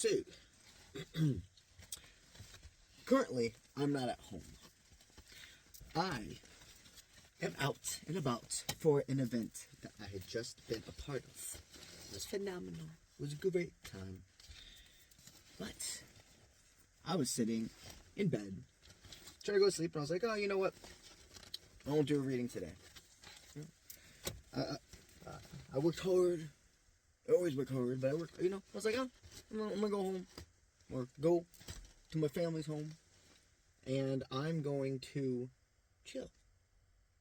So, currently, I'm not at home. I am out and about for an event that I had just been a part of. It was phenomenal. It was a great time. But I was sitting in bed, trying to go to sleep, and I was like, oh, you know what? I won't do a reading today. I worked hard. I always work hard, but I was like, oh, I'm gonna go home, or go to my family's home, and I'm going to chill.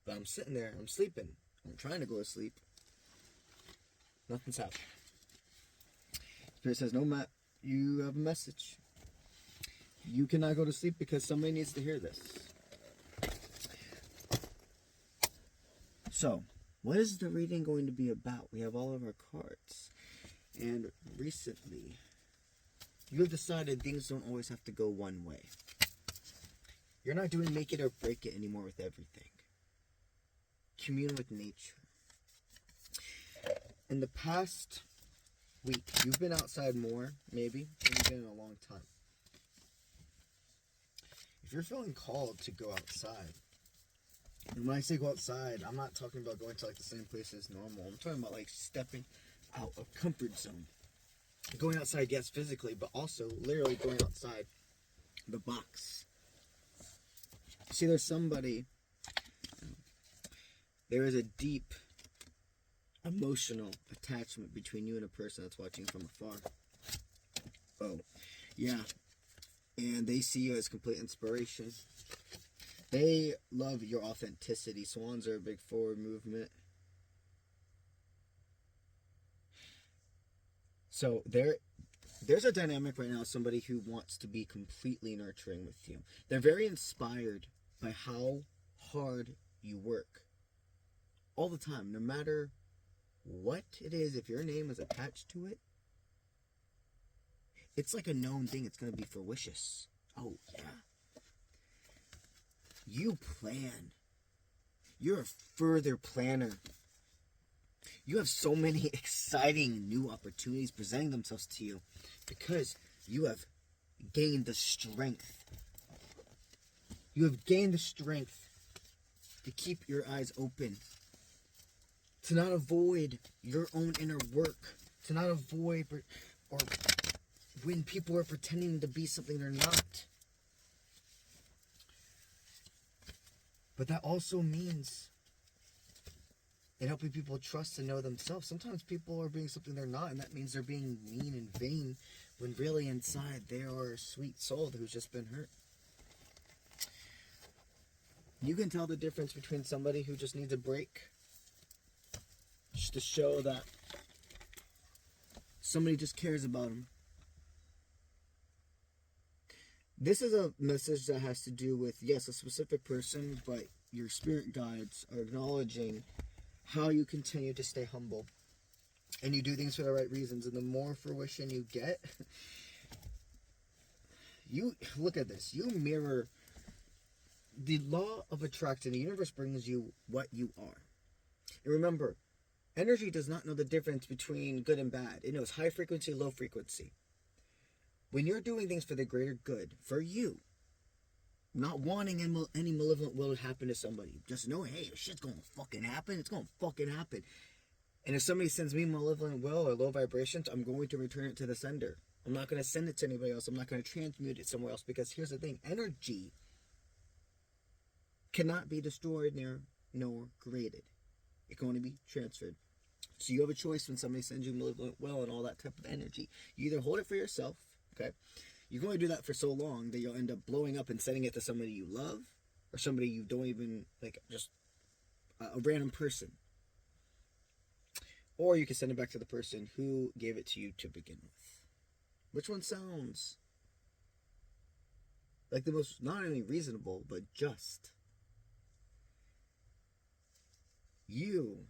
But I'm sitting there, I'm sleeping, I'm trying to go to sleep. Nothing's happening. Spirit says, no, Matt, you have a message. You cannot go to sleep because somebody needs to hear this. So, what is the reading going to be about? We have all of our cards. And recently, you have decided things don't always have to go one way. You're not doing make it or break it anymore with everything. Commune with nature. In the past week, you've been outside more, maybe, than you've been in a long time. If you're feeling called to go outside, and when I say go outside, I'm not talking about going to like the same place as normal. I'm talking about like stepping out of comfort zone. Going outside, yes, physically, but also literally going outside the box. See, there is a deep emotional attachment between you and a person that's watching from afar. Oh, yeah. And they see you as complete inspiration. They love your authenticity. Swans are a big forward movement. So there's a dynamic right now, somebody who wants to be completely nurturing with you. They're very inspired by how hard you work. All the time, no matter what it is, if your name is attached to it, it's like a known thing. It's going to be fruitious. Oh, yeah. You plan. You're a further planner. You have so many exciting new opportunities presenting themselves to you because you have gained the strength. You have gained the strength to keep your eyes open, to not avoid your own inner work, to not avoid or when people are pretending to be something they're not. But that also means in helping people trust and know themselves. Sometimes people are being something they're not, and that means they're being mean and vain, when really inside they are a sweet soul who's just been hurt. You can tell the difference between somebody who just needs a break, just to show that somebody just cares about them. This is a message that has to do with, yes, a specific person, but your spirit guides are acknowledging how you continue to stay humble and you do things for the right reasons. And the more fruition you get, you look at this, you mirror the law of attraction. The universe brings you what you are. And remember, energy does not know the difference between good and bad. It knows high frequency, low frequency. When you're doing things for the greater good, for you, not wanting any malevolent will to happen to somebody, just knowing, hey, if shit's gonna fucking happen, it's gonna fucking happen. And if somebody sends me malevolent will or low vibrations, I'm going to return it to the sender. I'm not going to send it to anybody else. I'm not going to transmute it somewhere else, because here's the thing, energy cannot be destroyed nor created. It can only be transferred. So you have a choice when somebody sends you malevolent will and all that type of energy. You either hold it for yourself, okay? You're going to do that for so long that you'll end up blowing up and sending it to somebody you love, or somebody you don't even, like, just a random person. Or you can send it back to the person who gave it to you to begin with. Which one sounds like the most, not only reasonable, but just? You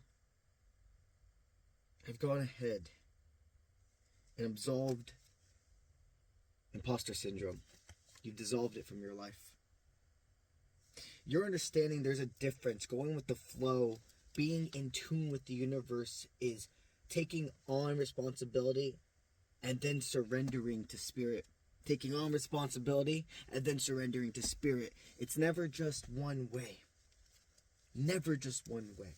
have gone ahead and absolved imposter syndrome. You've dissolved it from your life. You're understanding there's a difference. Going with the flow, being in tune with the universe, is taking on responsibility and then surrendering to spirit. Taking on responsibility and then surrendering to spirit. It's never just one way. Never just one way.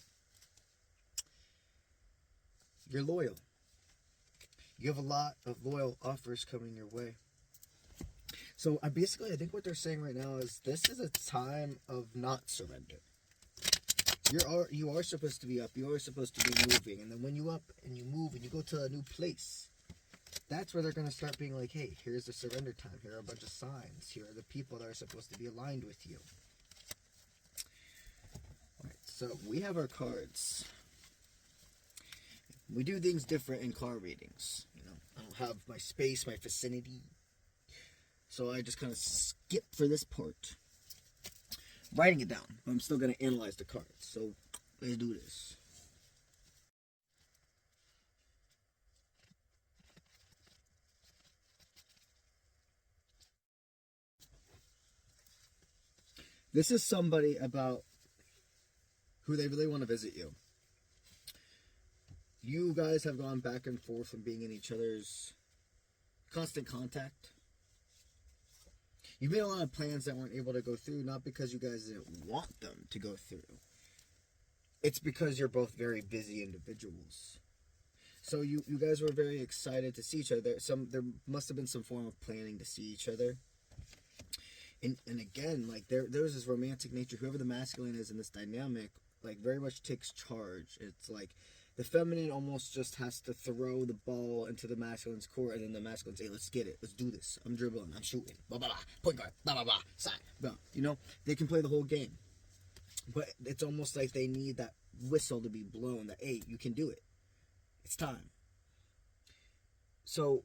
You're loyal. You have a lot of loyal offers coming your way. So I think what they're saying right now is this is a time of not surrender. You are supposed to be up. You are supposed to be moving. And then when you up and you move and you go to a new place, that's where they're going to start being like, hey, here's the surrender time. Here are a bunch of signs. Here are the people that are supposed to be aligned with you. All right, so we have our cards. We do things different in card readings. You know, I don't have my space, my vicinity. So I just kind of skip for this part. Writing it down, but I'm still going to analyze the cards. So let's do this. This is somebody about who they really want to visit you. You guys have gone back and forth and being in each other's constant contact. You made a lot of plans that weren't able to go through, not because you guys didn't want them to go through. It's because you're both very busy individuals. So you guys were very excited to see each other. There must have been some form of planning to see each other. And again, like there's this romantic nature. Whoever the masculine is in this dynamic, like very much takes charge. It's like the feminine almost just has to throw the ball into the masculine's court, and then the masculine say, "Let's get it. Let's do this. I'm dribbling. I'm shooting. Blah blah blah. Point guard. Blah blah blah. Side. Blah." You know, they can play the whole game, but it's almost like they need that whistle to be blown. That hey, you can do it. It's time. So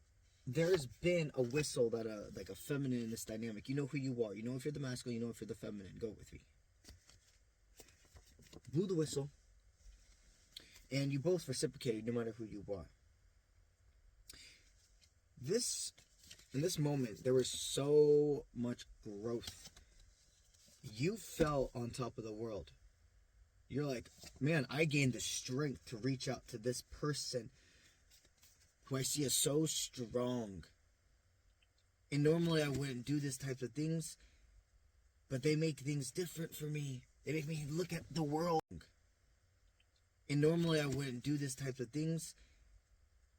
there's been a whistle that like a feminine in this dynamic. You know who you are. You know if you're the masculine. You know if you're the feminine. Go with me. Blew the whistle. And you both reciprocated no matter who you are. In this moment, there was so much growth. You felt on top of the world. You're like, man, I gained the strength to reach out to this person who I see as so strong. And normally I wouldn't do this type of things, but they make things different for me. They make me look at the world. And normally I wouldn't do this type of things,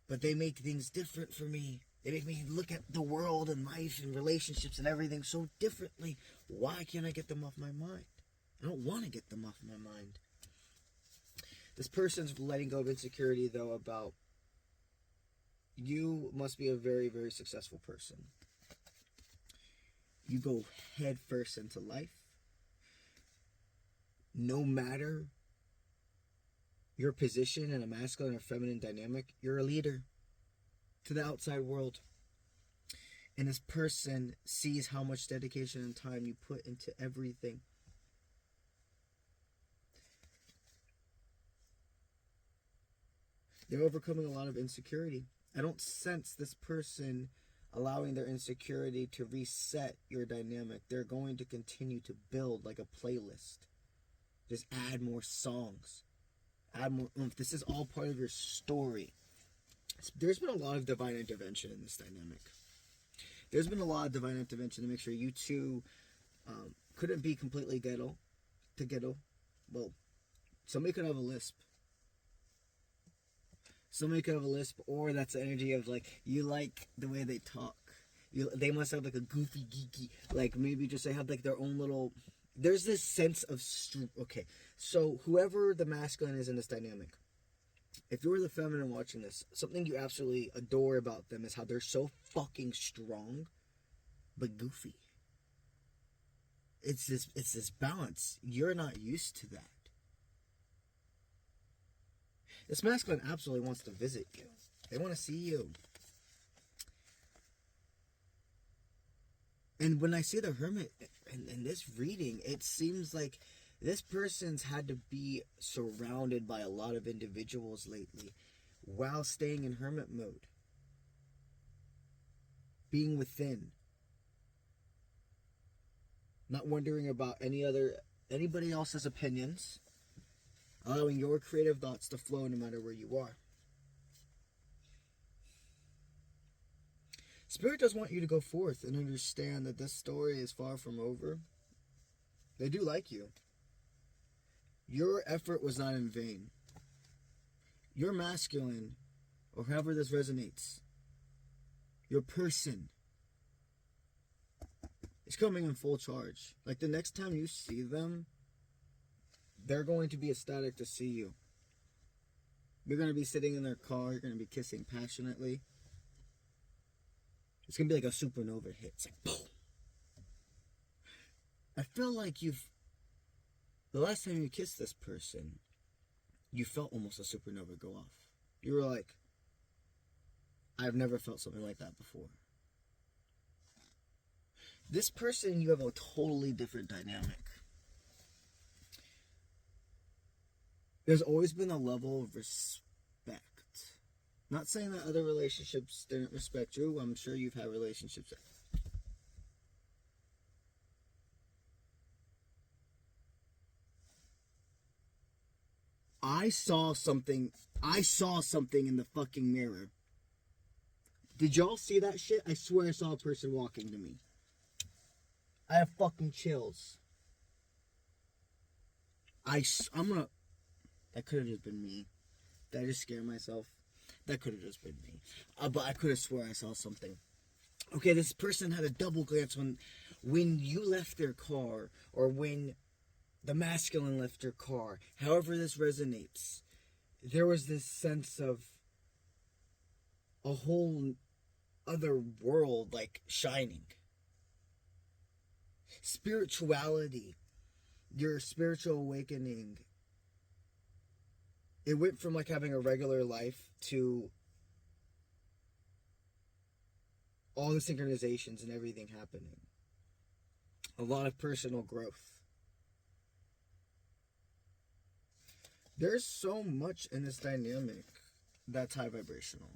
but they make things different for me. They make me look at the world and life and relationships and everything so differently. Why can't I get them off my mind? I don't want to get them off my mind. This person's letting go of insecurity, though, about you must be a very, very successful person. You go head first into life. No matter your position in a masculine or feminine dynamic, you're a leader to the outside world. And this person sees how much dedication and time you put into everything. They're overcoming a lot of insecurity. I don't sense this person allowing their insecurity to reset your dynamic. They're going to continue to build like a playlist. Just add more songs. Add more oomph. This is all part of your story. There's been a lot of divine intervention in this dynamic. There's been a lot of divine intervention to make sure you two couldn't be completely ghetto. Well, somebody could have a lisp. Somebody could have a lisp, or that's the energy of like you like the way they talk. They must have like a goofy, geeky, like maybe just they have like their own little. There's this sense of okay. So whoever the masculine is in this dynamic, if you're the feminine watching this, something you absolutely adore about them is how they're so fucking strong, but goofy. It's this balance. You're not used to that. This masculine absolutely wants to visit you. They want to see you. And when I see the hermit in this reading, it seems like this person's had to be surrounded by a lot of individuals lately while staying in hermit mode. Being within. Not wondering about anybody else's opinions. Allowing your creative thoughts to flow no matter where you are. Spirit does want you to go forth and understand that this story is far from over. They do like you. Your effort was not in vain. Your masculine, or however this resonates, your person is coming in full charge. Like the next time you see them, they're going to be ecstatic to see you. You're going to be sitting in their car. You're going to be kissing passionately. It's going to be like a supernova hit. It's like, boom. I feel like the last time you kissed this person, you felt almost a supernova go off. You were like, I've never felt something like that before. This person, you have a totally different dynamic. There's always been a level of respect. Not saying that other relationships didn't respect you. I'm sure you've had relationships. I saw something in the fucking mirror. Did y'all see that shit? I swear I saw a person walking to me. I have fucking chills. That could have just been me. Did I just scare myself? That could have just been me. But I could have swore I saw something. Okay, this person had a double glance when you left their car, or when the masculine left your car. However this resonates, there was this sense of a whole other world, like, shining. Spirituality, your spiritual awakening, it went from like having a regular life to all the synchronizations and everything happening. A lot of personal growth. There's so much in this dynamic that's high vibrational.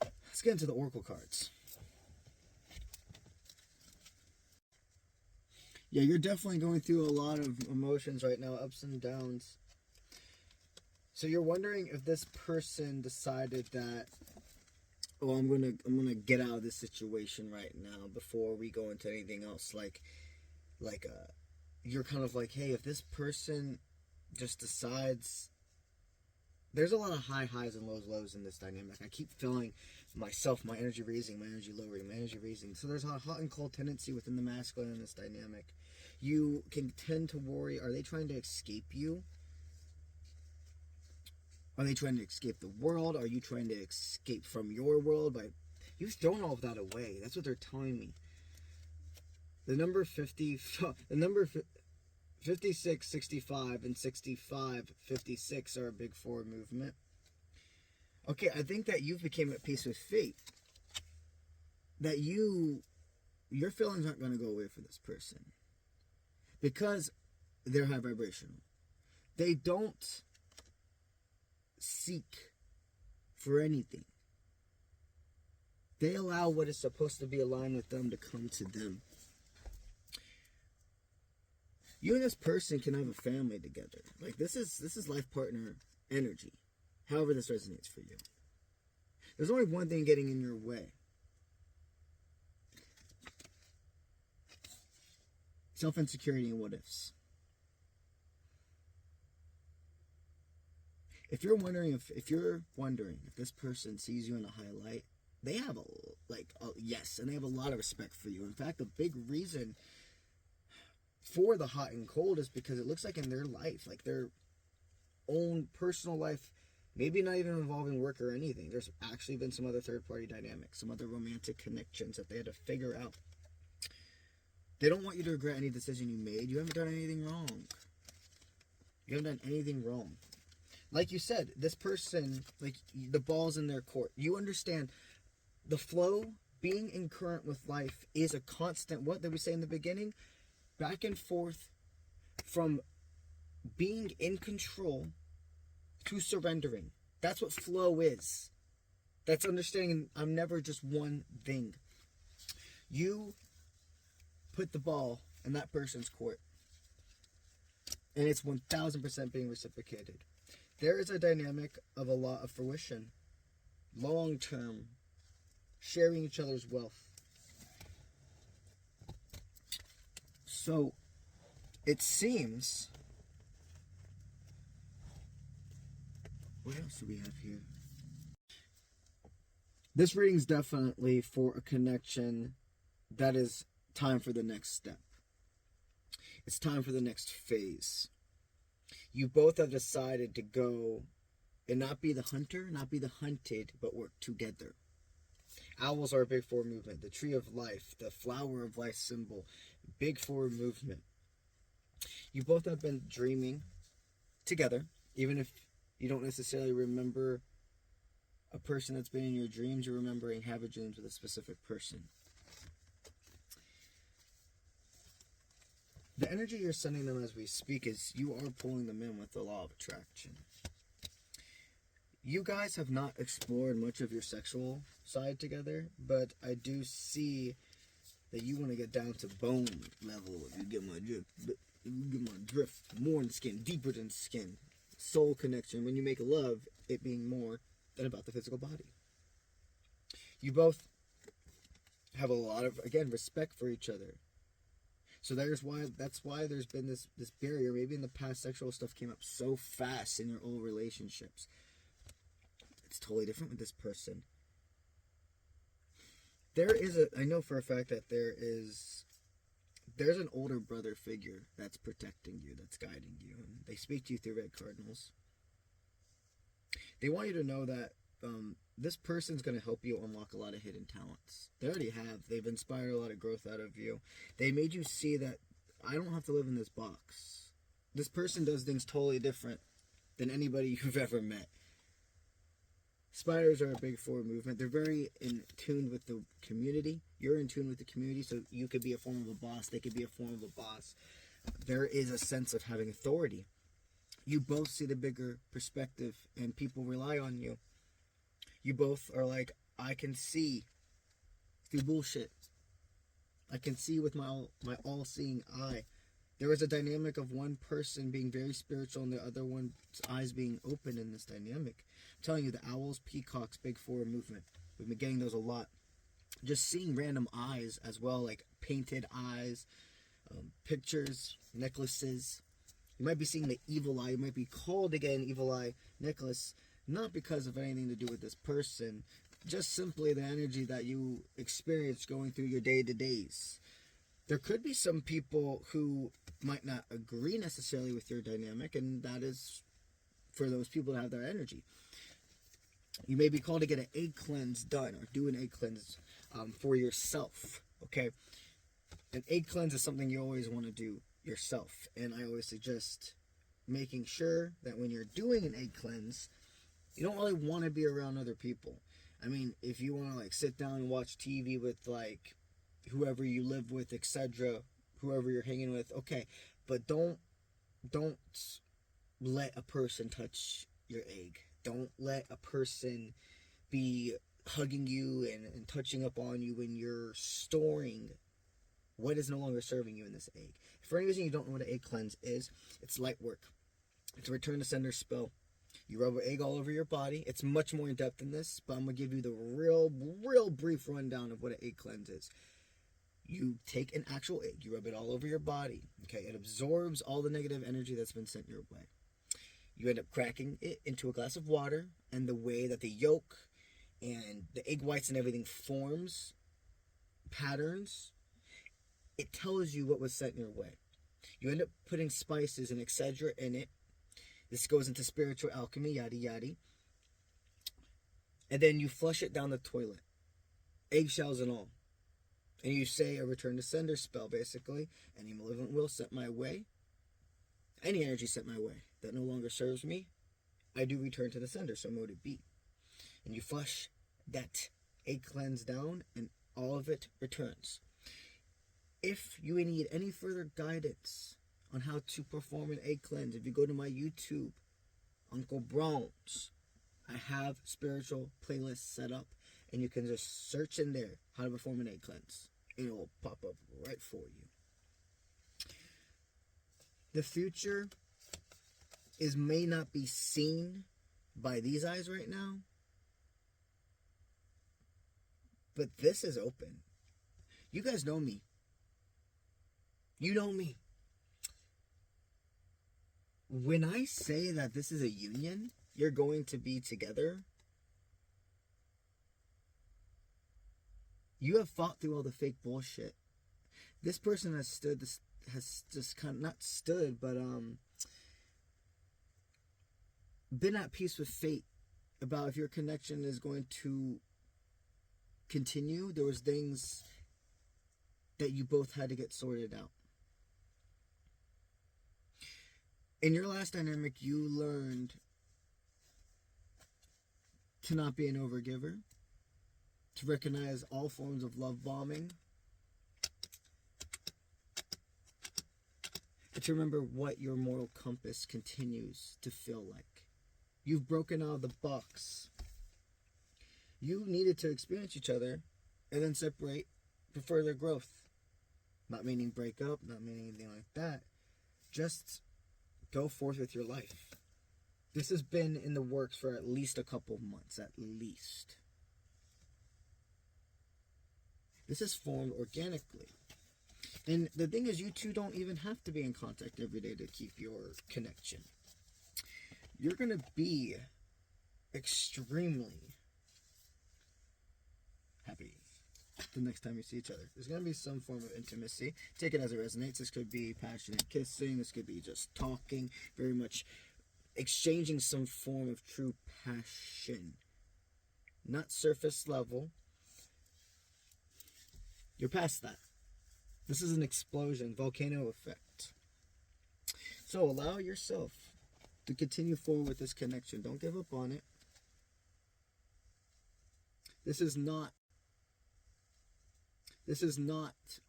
Let's get into the oracle cards. Yeah, you're definitely going through a lot of emotions right now, ups and downs. So you're wondering if this person decided that, oh, I'm gonna get out of this situation right now before we go into anything else. You're kind of like, hey, if this person just decides. There's a lot of highs and lows in this dynamic. I keep feeling myself, my energy raising, my energy lowering, my energy raising. So there's a hot and cold tendency within the masculine in this dynamic. You can tend to worry, are they trying to escape you? Are they trying to escape the world? Are you trying to escape from your world? You've thrown all of that away. That's what they're telling me. The number 56, 65, and 65, 56 are a big four movement. Okay, I think that you've become at peace with fate. That your feelings aren't going to go away for this person. Because they're high vibrational. They don't seek for anything. They allow what is supposed to be aligned with them to come to them. You and this person can have a family together. Like this is life partner energy. However this resonates for you. There's only one thing getting in your way. Self-insecurity and what ifs. If you're wondering if this person sees you in a highlight, they have a yes, and they have a lot of respect for you. In fact, a big reason for the hot and cold is because it looks like in their life, like their own personal life, maybe not even involving work or anything, there's actually been some other third-party dynamics, some other romantic connections that they had to figure out. They don't want you to regret any decision you made. You haven't done anything wrong. You haven't done anything wrong. Like you said, this person, like the ball's in their court. You understand the flow, being in current with life is a constant, what did we say in the beginning? Back and forth from being in control to surrendering. That's what flow is. That's understanding I'm never just one thing. You put the ball in that person's court. And it's 1000% being reciprocated. There is a dynamic of a lot of fruition, long term, sharing each other's wealth. So it seems. What else do we have here? This reading's definitely for a connection that is time for the next step. It's time for the next phase. You both have decided to go and not be the hunter, not be the hunted, but work together. Owls are a big forward movement. The tree of life, the flower of life symbol, big forward movement. You both have been dreaming together, even if you don't necessarily remember a person that's been in your dreams. You're remembering having dreams with a specific person. The energy you're sending them as we speak is you are pulling them in with the law of attraction. You guys have not explored much of your sexual side together, but I do see that you want to get down to bone level. If you get my drift, more than skin, deeper than skin, soul connection. When you make love, it being more than about the physical body. You both have a lot of, again, respect for each other. So that's why there's been this barrier. Maybe in the past, sexual stuff came up so fast in your old relationships. It's totally different with this person. I know for a fact that there's an older brother figure that's protecting you, that's guiding you. And they speak to you through red cardinals. They want you to know that this person's going to help you unlock a lot of hidden talents. They already have. They've inspired a lot of growth out of you. They made you see that I don't have to live in this box. This person does things totally different than anybody you've ever met. Spiders are a big forward movement. They're very in tune with the community. You're in tune with the community, so you could be a form of a boss. They could be a form of a boss. There is a sense of having authority. You both see the bigger perspective, and people rely on you. You both are like, I can see through bullshit. I can see with my all-seeing eye. There is a dynamic of one person being very spiritual and the other one's eyes being open in this dynamic. I'm telling you, the owls, peacocks, big forward movement. We've been getting those a lot. Just seeing random eyes as well, like painted eyes, pictures, necklaces. You might be seeing the evil eye. You might be called to get an evil eye necklace, not because of anything to do with this person, just simply the energy that you experience going through your day-to-days. There could be some people who might not agree necessarily with your dynamic, and that is for those people to have their energy. You may be called to get an egg cleanse done or do an egg cleanse for yourself, okay? An egg cleanse is something you always want to do yourself, and I always suggest making sure that when you're doing an egg cleanse, you don't really want to be around other people. I mean, if you want to like sit down and watch TV with like whoever you live with, etc., whoever you're hanging with, okay, but don't let a person touch your egg. Don't let a person be hugging you and touching up on you when you're storing what is no longer serving you in this egg. For any reason you don't know what an egg cleanse is, it's light work. It's a return to sender spell. You rub an egg all over your body. It's much more in depth than this, but I'm going to give you the real brief rundown of what an egg cleanse is. You take an actual egg, you rub it all over your body. Okay, it absorbs all the negative energy that's been sent your way. You end up cracking it into a glass of water, and the way that the yolk and the egg whites and everything forms patterns, it tells you what was sent your way. You end up putting spices and etc. in it. This goes into spiritual alchemy, yada yada. And then you flush it down the toilet, eggshells and all. And you say a return to sender spell, basically. Any malevolent will sent my way, any energy sent my way that no longer serves me, I do return to the sender, so mote it be. And you flush that egg cleanse down, and all of it returns. If you need any further guidance on how to perform an egg cleanse, if you go to my YouTube, Uncle Browns, I have spiritual playlists set up, and you can just search in there how to perform an egg cleanse, and it will pop up right for you. The future may not be seen by these eyes right now, but this is open. You guys know me. You know me. When I say that this is a union, you're going to be together, you have fought through all the fake bullshit. This person has just kind of not stood, but been at peace with fate about if your connection is going to continue. There was things that you both had to get sorted out. In your last dynamic, you learned to not be an overgiver, to recognize all forms of love bombing, and to remember what your moral compass continues to feel like. You've broken out of the box. You needed to experience each other and then separate for further growth. Not meaning break up, not meaning anything like that. Just go forth with your life. This has been in the works for at least a couple months, at least. This is formed organically. And the thing is, you two don't even have to be in contact every day to keep your connection. You're going to be extremely happy the next time you see each other. There's going to be some form of intimacy. Take it as it resonates. This could be passionate kissing. This could be just talking. Very much exchanging some form of true passion. Not surface level. You're past that. This is an explosion, volcano effect. So allow yourself to continue forward with this connection. Don't give up on it. This is not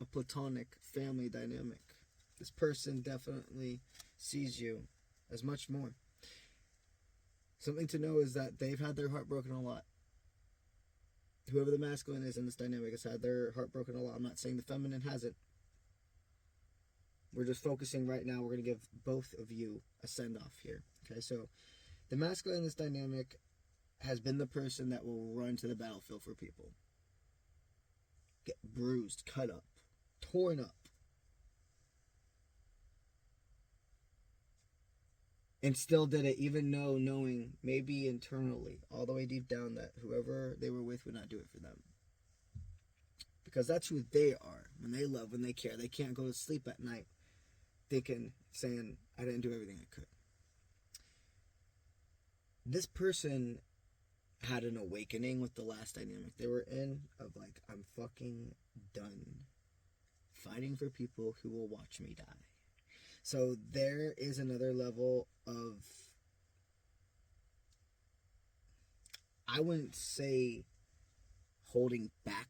a platonic family dynamic. This person definitely sees you as much more. Something to know is that they've had their heart broken a lot. Whoever the masculine is in this dynamic has had their heart broken a lot. I'm not saying the feminine hasn't. We're just focusing right now. We're going to give both of you a send-off here. Okay, so the masculine in this dynamic has been the person that will run to the battlefield for people. Get bruised, cut up, torn up. And still did it, even knowing maybe internally, all the way deep down, that whoever they were with would not do it for them. Because that's who they are. When they love, when they care. They can't go to sleep at night saying, I didn't do everything I could. This person had an awakening with the last dynamic they were in of like, I'm fucking done fighting for people who will watch me die. So there is another level of, I wouldn't say holding back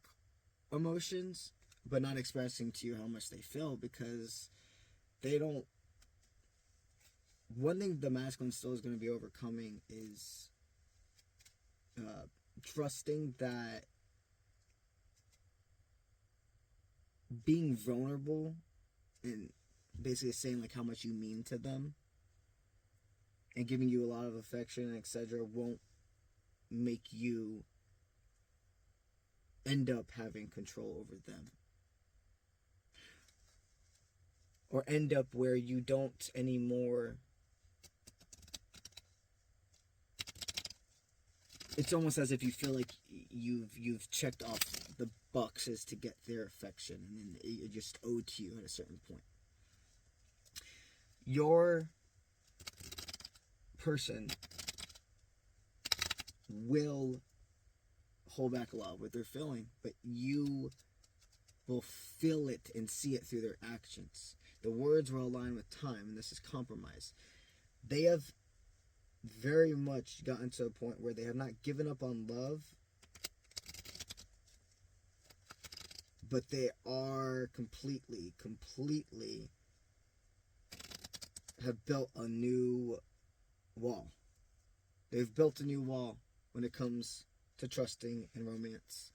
emotions, but not expressing to you how much they feel, because they don't. One thing the masculine still is going to be overcoming is trusting that being vulnerable and basically saying like how much you mean to them and giving you a lot of affection, etc., won't make you end up having control over them, or end up where you don't anymore. It's almost as if you feel like you've checked off the boxes to get their affection, and then it just owed to you at a certain point. Your person will hold back a lot of what they're feeling, but you will feel it and see it through their actions. The words will align with time, and this is compromise. They have very much gotten to a point where they have not given up on love, but they are completely have built a new wall. They've built a new wall when it comes to trusting and romance.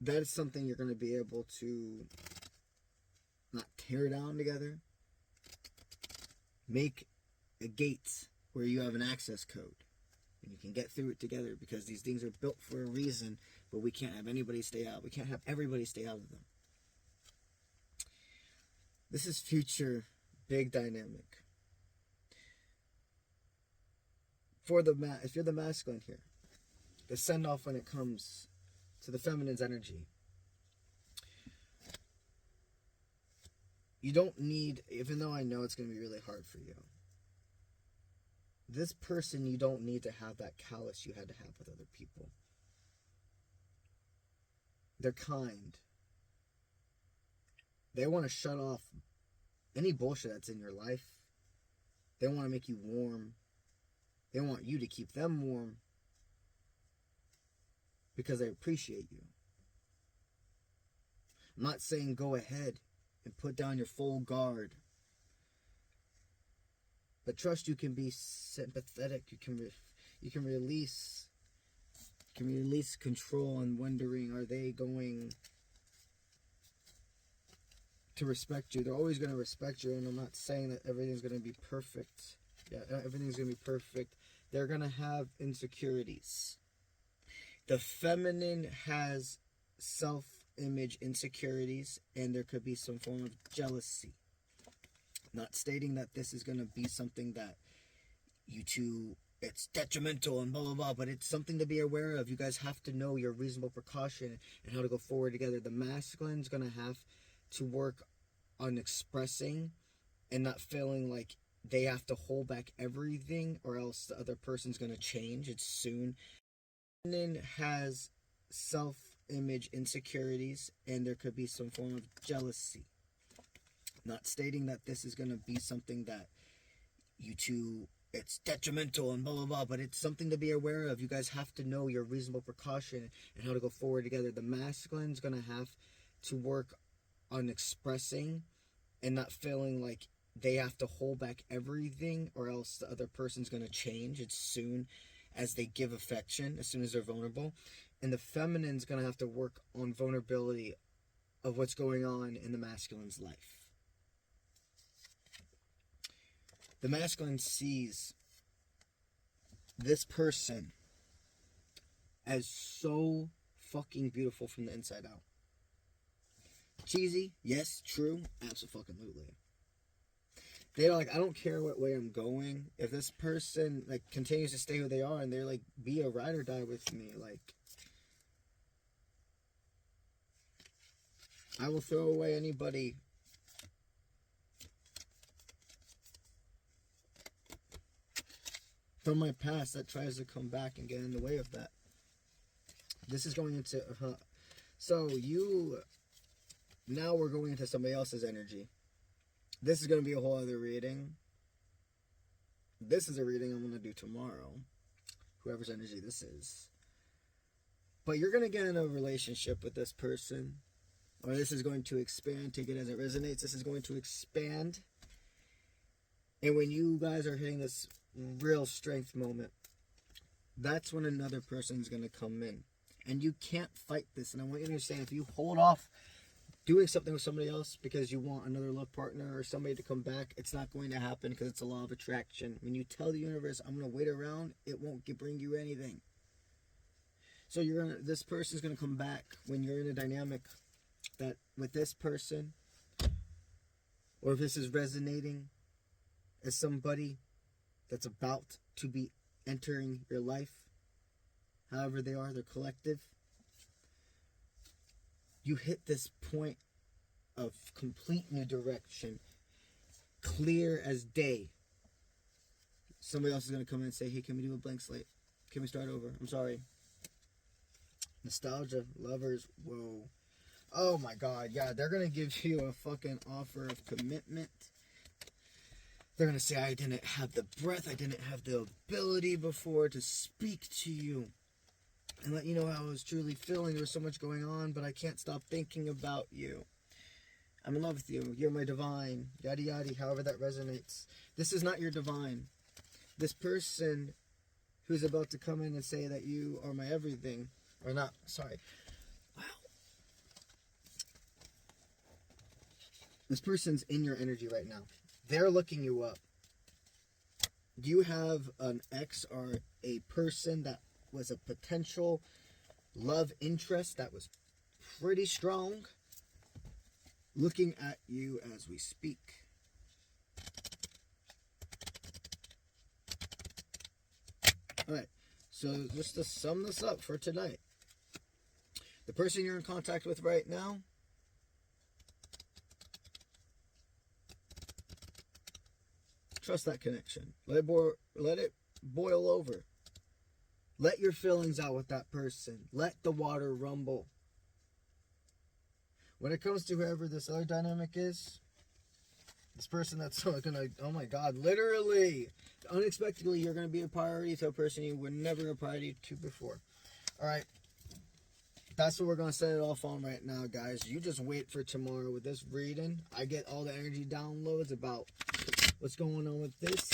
That is something you're going to be able to not tear down together, make a gate where you have an access code and you can get through it together, because these things are built for a reason, but we can't have anybody stay out. We can't have everybody stay out of them. This is future big dynamic. If you're the masculine here, the send off when it comes to the feminine's energy, you don't need, even though I know it's going to be really hard for you, this person, you don't need to have that callous you had to have with other people. They're kind. They want to shut off any bullshit that's in your life. They want to make you warm. They want you to keep them warm because they appreciate you. I'm not saying go ahead and put down your full guard, but trust you can be sympathetic. You can release control and wondering, are they going to respect you? They're always going to respect you, and I'm not saying that everything's going to be perfect. Yeah, everything's going to be perfect. They're going to have insecurities. The feminine has self-image insecurities, and there could be some form of jealousy. Not stating that this is going to be something that you two, it's detrimental and blah, blah, blah, but it's something to be aware of. You guys have to know your reasonable precaution and how to go forward together. The masculine's going to have to work on expressing and not feeling like they have to hold back everything or else the other person's going to change. It's soon. Feminine has self-image insecurities, and there could be some form of jealousy. Not stating that this is going to be something that you two, it's detrimental and blah, blah, blah, but it's something to be aware of. You guys have to know your reasonable precaution and how to go forward together. The masculine's going to have to work on expressing and not feeling like they have to hold back everything or else the other person's going to change. It's soon as they give affection, as soon as they're vulnerable. And the feminine's going to have to work on vulnerability of what's going on in the masculine's life. The masculine sees this person as so fucking beautiful from the inside out. Cheesy? Yes. True? Absolutely. They're like, I don't care what way I'm going. If this person like continues to stay who they are and they're like, be a ride or die with me, like, I will throw away anybody from my past that tries to come back and get in the way of that. This is going into so you, now we're going into somebody else's energy. This is going to be a whole other reading. This is a reading I'm going to do tomorrow, whoever's energy this is. But you're going to get in a relationship with this person, or this is going to expand. Take it as it resonates. This is going to expand. And when you guys are hitting this real strength moment, that's when another person's going to come in. And you can't fight this. And I want you to understand, if you hold off doing something with somebody else because you want another love partner or somebody to come back, it's not going to happen, because it's a law of attraction. When you tell the universe, I'm going to wait around, it won't bring you anything. So this person's going to come back when you're in a dynamic that with this person, or if this is resonating as somebody that's about to be entering your life, however they are, they're collective. You hit this point of complete new direction, clear as day. Somebody else is going to come in and say, hey, can we do a blank slate? Can we start over? I'm sorry. Nostalgia, lovers, whoa. Oh my God, yeah, they're going to give you a fucking offer of commitment. They're going to say, I didn't have the breath, I didn't have the ability before to speak to you and let you know how I was truly feeling. There was so much going on, but I can't stop thinking about you. I'm in love with you. You're my divine. Yada yada, however that resonates. This is not your divine. This person who's about to come in and say that you are my everything, or not, sorry. Wow. This person's in your energy right now. They're looking you up. Do you have an ex or a person that was a potential love interest that was pretty strong looking at you as we speak? Alright, so just to sum this up for tonight, the person you're in contact with right now, trust that connection. Let it boil over. Let your feelings out with that person. Let the water rumble. When it comes to whoever this other dynamic is, this person that's gonna, oh my God, literally, unexpectedly, you're gonna be a priority to a person you were never a priority to before. All right, that's what we're gonna set it off on right now, guys. You just wait for tomorrow with this reading. I get all the energy downloads about what's going on with this,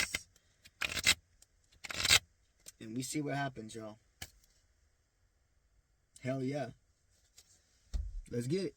and we see what happens, y'all. Hell yeah. Let's get it.